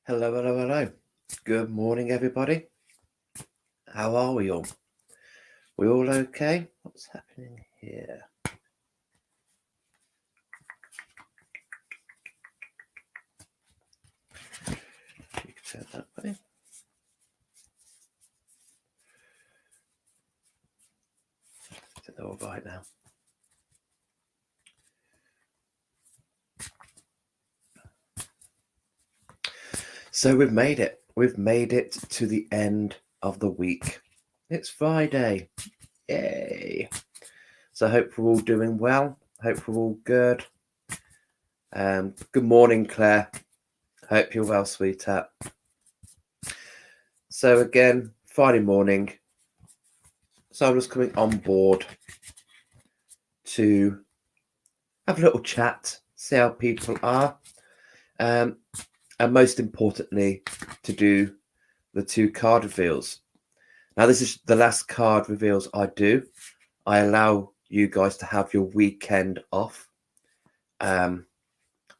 Hello, hello, hello. Good morning, everybody. How are we all? We all okay? What's happening here? You can turn that way. I think they're all right now. So we've made it. We've made it to the end of the week. It's Friday. Yay. So I hope we're all doing well. Hope we're all good. Good morning, Claire. Hope you're well, sweetheart. So again, Friday morning. So I'm just coming on board to have a little chat, see how people are. And most importantly, to do the 2 card reveals. Now, this is the last card reveals I do. I allow you guys to have your weekend off. You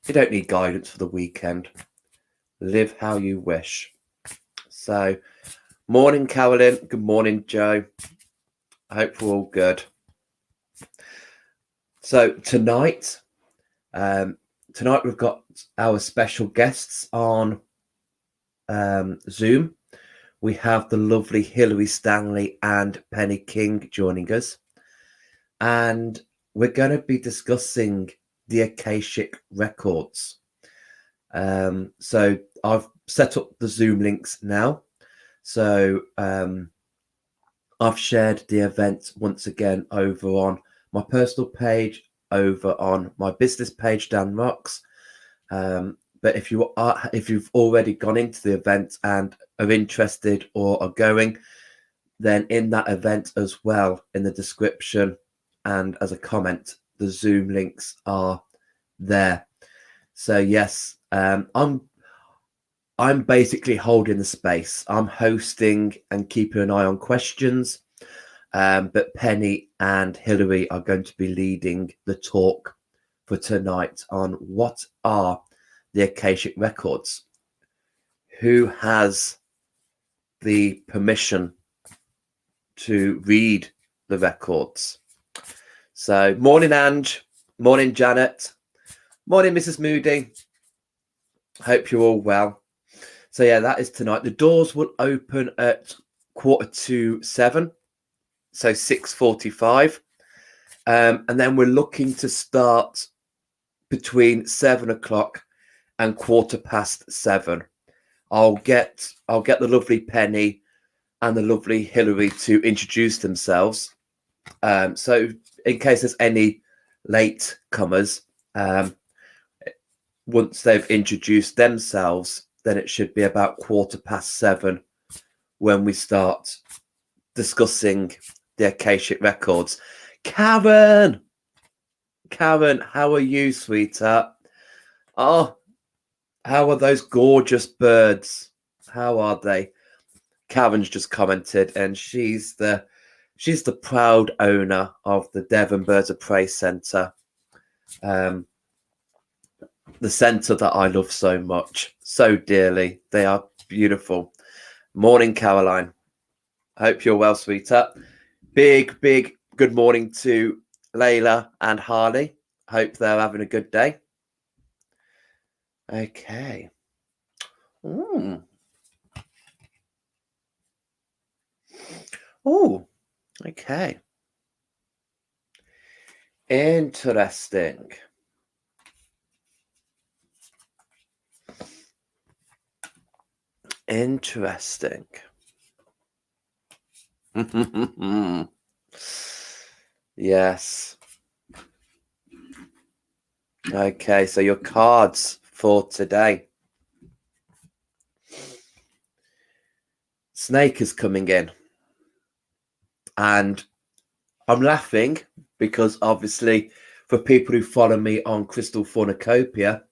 don't need guidance for the weekend. Live how you wish. So, morning, Carolyn. Good morning, Joe. I hope we're all good. So, tonight we've got our special guests on Zoom. We have the lovely Hilary Stanley and Penny King joining us. And we're going to be discussing the Akashic Records. So I've set up the Zoom links now. So I've shared the event once again over on my personal page, over on my business page, Dan Rocks. But if you've already gone into the event and are interested or are going, then in that event as well, in the description and as a comment, the Zoom links are there. So yes, I'm basically holding the space. I'm hosting and keeping an eye on questions. But Penny and Hilary are going to be leading the talk for tonight on what are the Akashic Records. Who has the permission to read the records? So, morning, Ange. Morning, Janet. Morning, Mrs. Moody. Hope you're all well. So, yeah, that is tonight. The doors will open at 6:45. So 6:45. And then we're looking to start between 7 o'clock and 7:15. I'll get the lovely Penny and the lovely Hilary to introduce themselves. So in case there's any late comers, once they've introduced themselves, then it should be about 7:15 when we start discussing the Akashic Records. Karen, how are you, sweetheart? Oh, how are those gorgeous birds? How are they? Karen's just commented, and she's the proud owner of the Devon Birds of Prey Centre, the centre that I love so much, so dearly. They are beautiful. Morning, Caroline. Hope you're well, sweetheart. Big good morning to Layla and Harley. Hope they're having a good day. Okay. Oh, okay. Interesting. Yes. Okay, so your cards for today. Snake is coming in. And I'm laughing because obviously for people who follow me on Crystal Fornicopia,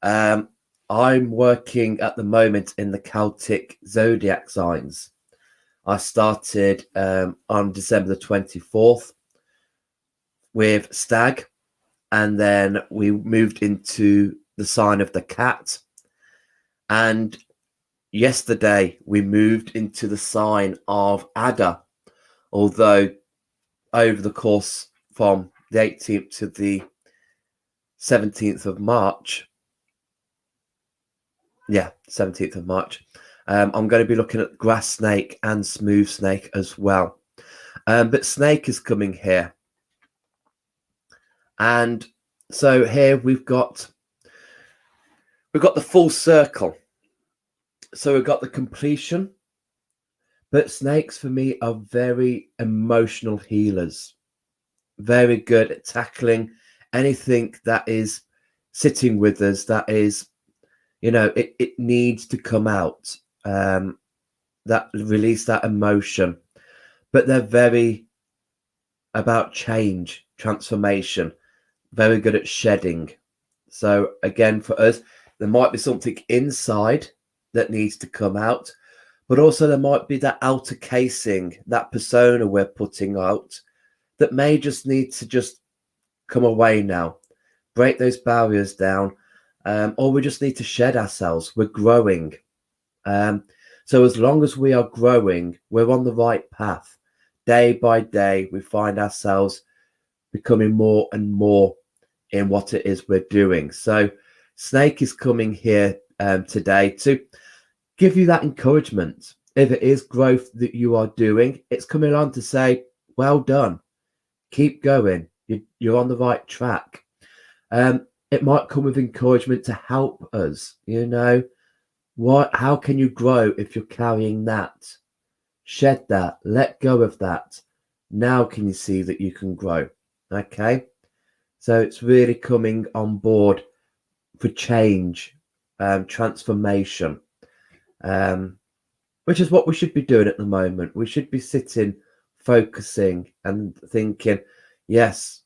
I'm working at the moment in the Celtic zodiac signs. I started on December the 24th with Stag, and then we moved into the sign of the Cat, And yesterday we moved into the sign of Adar, although over the course from the 18th to the 17th of March, 17th of March, I'm going to be looking at grass snake and smooth snake as well. But snake is coming here. And so here we've got the full circle. So we've got the completion. But snakes for me are very emotional healers. Very good at tackling anything that is sitting with us, that is, it needs to come out, that release that emotion. But they're very about change, transformation, very good at shedding. So again, for us, there might be something inside that needs to come out, but also there might be that outer casing, that persona we're putting out that may just need to just come away now, break those barriers down, or we just need to shed ourselves. We're growing. So as long as we are growing, we're on the right path. Day by day, we find ourselves becoming more and more in what it is we're doing. So Snake is coming here today to give you that encouragement. If it is growth that you are doing, it's coming on to say, well done. Keep going. You're on the right track. It might come with encouragement to help us. How can you grow if you're carrying that? Shed that. Let go of that. Now can you see that you can grow? Okay. So it's really coming on board for change, transformation, which is what we should be doing at the moment. We should be sitting, focusing and thinking, yes,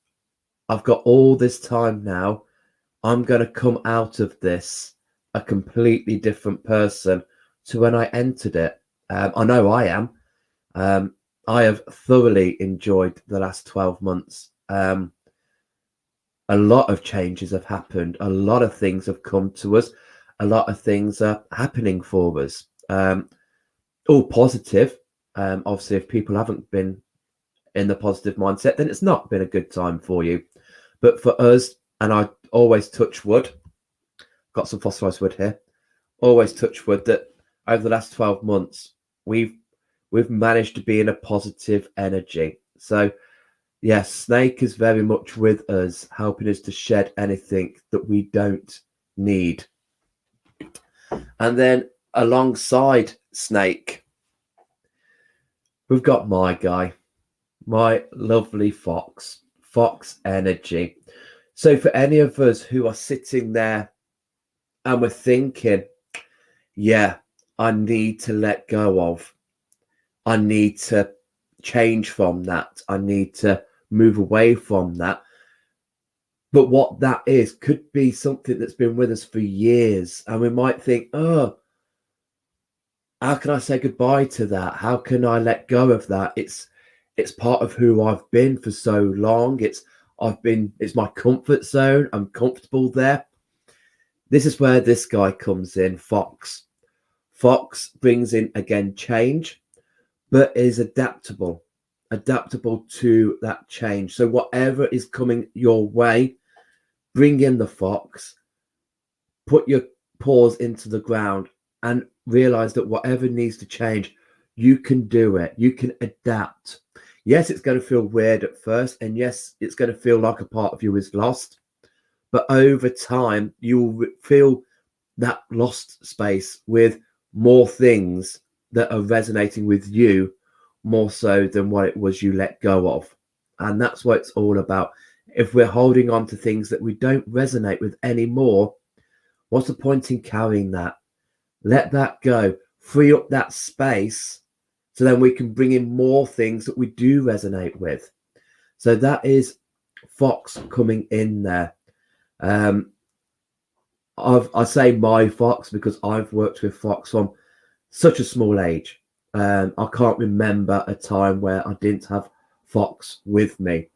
I've got all this time now. I'm going to come out of this a completely different person to when I entered it. I know I am. I have thoroughly enjoyed the last 12 months. A lot of changes have happened. A lot of things have come to us. A lot of things are happening for us. All positive. Obviously, if people haven't been in the positive mindset, then it's not been a good time for you. But for us, and I always touch wood, got some fossilized wood here, always touch wood, that over the last 12 months, we've managed to be in a positive energy. So yes, Snake is very much with us, helping us to shed anything that we don't need. And then alongside Snake, we've got my guy, my lovely Fox energy. So for any of us who are sitting there and we're thinking, yeah, I need to let go of, I need to change from that, I need to move away from that. But what that is could be something that's been with us for years. And we might think, oh, how can I say goodbye to that? How can I let go of that? It's part of who I've been for so long. It's my comfort zone. I'm comfortable there. This is where this guy comes in, Fox. Fox brings in, again, change, but is adaptable to that change. So whatever is coming your way, bring in the Fox, put your paws into the ground and realize that whatever needs to change, you can do it. You can adapt. Yes, it's going to feel weird at first. And yes, it's going to feel like a part of you is lost. But over time, you'll feel that lost space with more things that are resonating with you more so than what it was you let go of. And that's what it's all about. If we're holding on to things that we don't resonate with anymore, what's the point in carrying that? Let that go. Free up that space so then we can bring in more things that we do resonate with. So that is Fox coming in there. I say my Fox because I've worked with Fox from such a small age. I can't remember a time where I didn't have Fox with me.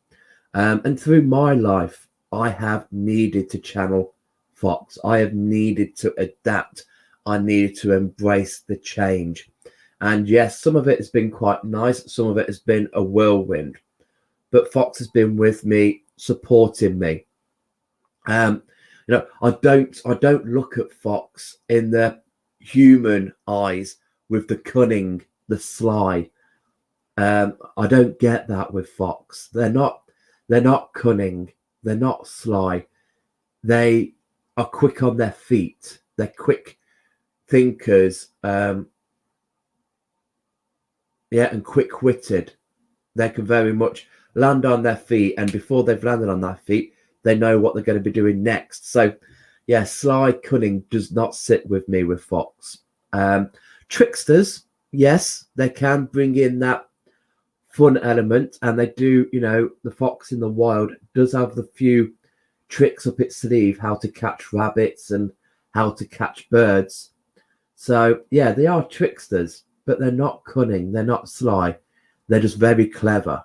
And through my life, I have needed to channel Fox. I have needed to adapt. I needed to embrace the change. And yes, some of it has been quite nice. Some of it has been a whirlwind. But Fox has been with me, supporting me. You know, I don't look at Fox in the human eyes with the cunning, the sly. I don't get that with Fox. They're not cunning. They're not sly. They are quick on their feet. They're quick thinkers. And quick-witted. They can very much land on their feet, and before they've landed on their feet, they know what they're going to be doing next. So, yeah, sly cunning does not sit with me with Fox. Tricksters, yes, they can bring in that fun element, and they do. You know, the fox in the wild does have the few tricks up its sleeve, how to catch rabbits and how to catch birds. So, yeah, they are tricksters, but they're not cunning. They're not sly. They're just very clever.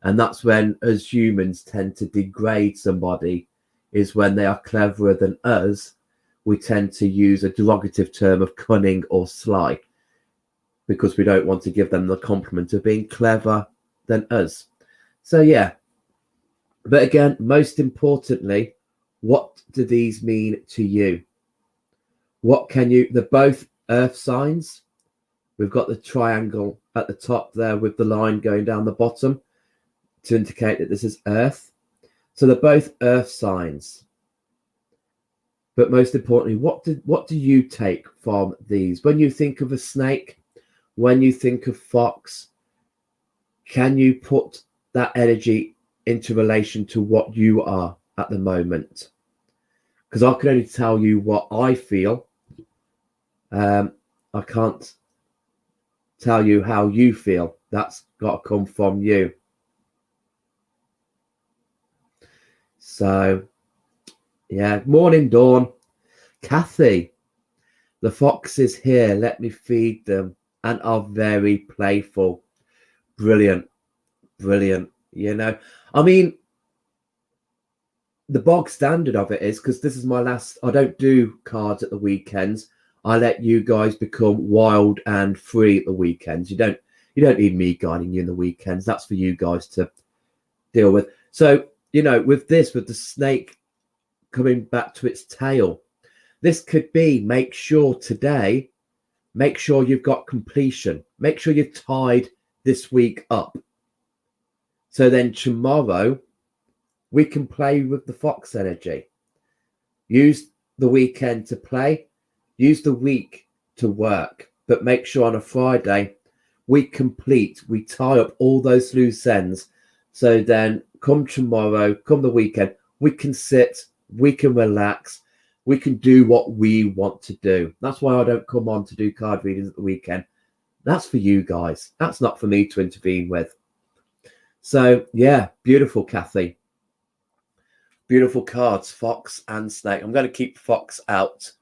And that's when, as humans, tend to degrade somebody, is when they are cleverer than us. We tend to use a derogative term of cunning or sly, because we don't want to give them the compliment of being clever than us. So, yeah. But again, most importantly, what do these mean to you? What can you... They're both earth signs. We've got the triangle at the top there with the line going down the bottom to indicate that this is Earth. So they're both earth signs. But most importantly, what do you take from these? When you think of a snake, when you think of fox, can you put that energy into relation to what you are at the moment? Because I can only tell you what I feel. I can't tell you how you feel. That's got to come from you. So, yeah. Morning, Dawn. Kathy, the fox is here. Let me feed them, and are very playful. Brilliant. Brilliant. You know, I mean, the bog standard of it is, because this is my last... I don't do cards at the weekends. I let you guys become wild and free at the weekends. You don't need me guiding you in the weekends. That's for you guys to deal with. So, you know, with the snake coming back to its tail, this could be, make sure you've got completion. Make sure you've tied this week up. So then tomorrow we can play with the fox energy. Use the weekend to play. Use the week to work, but make sure on a Friday we tie up all those loose ends. So then come tomorrow, come the weekend, we can sit, we can relax, we can do what we want to do. That's why I don't come on to do card readings at the weekend. That's for you guys. That's not for me to intervene with. So, yeah, beautiful, Kathy. Beautiful cards, fox and snake. I'm going to keep fox out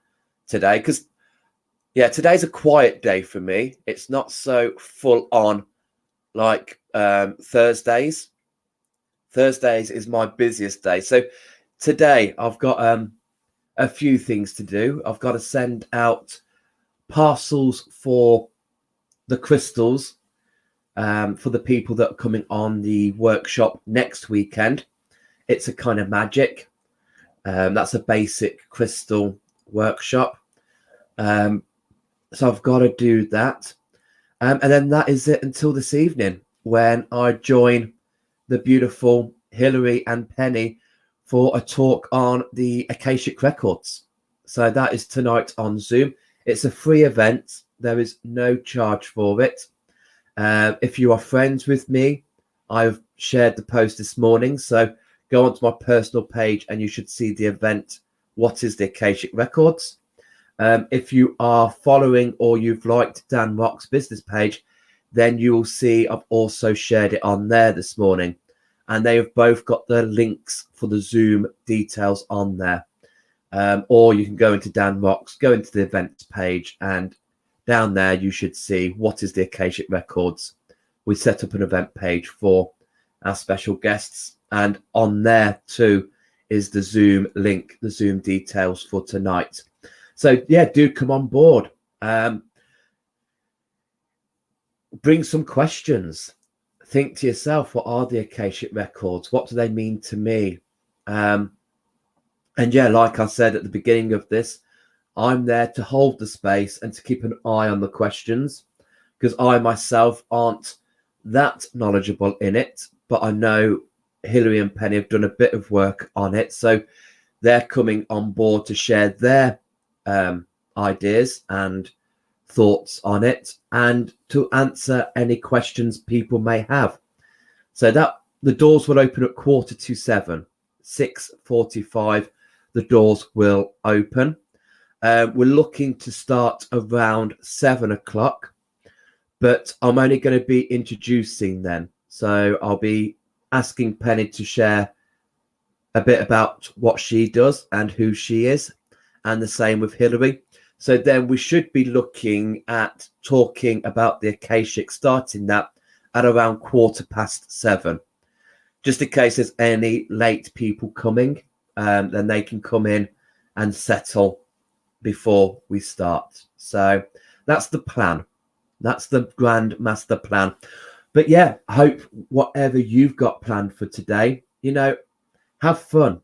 today because, yeah, today's a quiet day for me. It's not so full on like Thursdays. Thursdays is my busiest day. So today I've got a few things to do. I've got to send out parcels for the crystals for the people that are coming on the workshop next weekend. It's a kind of magic. That's a basic crystal workshop. So I've got to do that. And then that is it until this evening, when I join the beautiful Hilary and Penny for a talk on the Akashic Records. So that is tonight on Zoom. It's a free event. There is no charge for it. If you are friends with me, I've shared the post this morning. So go onto my personal page and you should see the event, What is the Akashic Records? If you are following or you've liked Dan Rock's business page, then you will see I've also shared it on there this morning. And they have both got the links for the Zoom details on there. Or you can go into Dan Rock's, go into the events page, and down there you should see What is the Akashic Records. We set up an event page for our special guests. And on there too is the Zoom link, the Zoom details for tonight. So yeah, do come on board. Bring some questions. Think to yourself, what are the Akashic records? What do they mean to me? And yeah, like I said at the beginning of this, I'm there to hold the space and to keep an eye on the questions, because I myself aren't that knowledgeable in it, but I know Hilary and Penny have done a bit of work on it. So they're coming on board to share their ideas and thoughts on it and to answer any questions people may have. So that the doors will open at 6:45, 6:45, the doors will open. We're looking to start around 7 o'clock, but I'm only going to be introducing then. So I'll be asking Penny to share a bit about what she does and who she is, and the same with Hilary. So then we should be looking at talking about the Akashic, starting that at around 7:15. Just in case there's any late people coming, then they can come in and settle before we start. So that's the plan. That's the grand master plan. But yeah, I hope whatever you've got planned for today, have fun.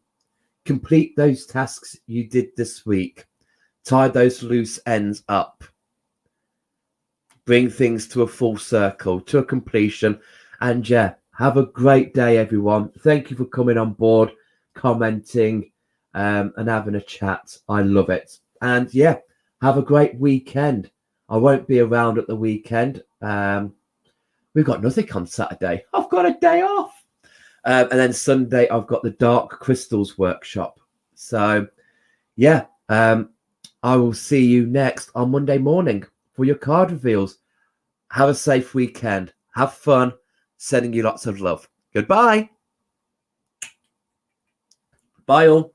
Complete those tasks you did this week. Tie those loose ends up. Bring things to a full circle, to a completion. And yeah, have a great day, everyone. Thank you for coming on board, commenting, and having a chat. I love it. And yeah, have a great weekend. I won't be around at the weekend. We've got nothing on Saturday. I've got a day off. And then Sunday, I've got the Dark Crystals workshop. So yeah, I will see you next on Monday morning for your card reveals. Have a safe weekend. Have fun. Sending you lots of love. Goodbye. Bye all.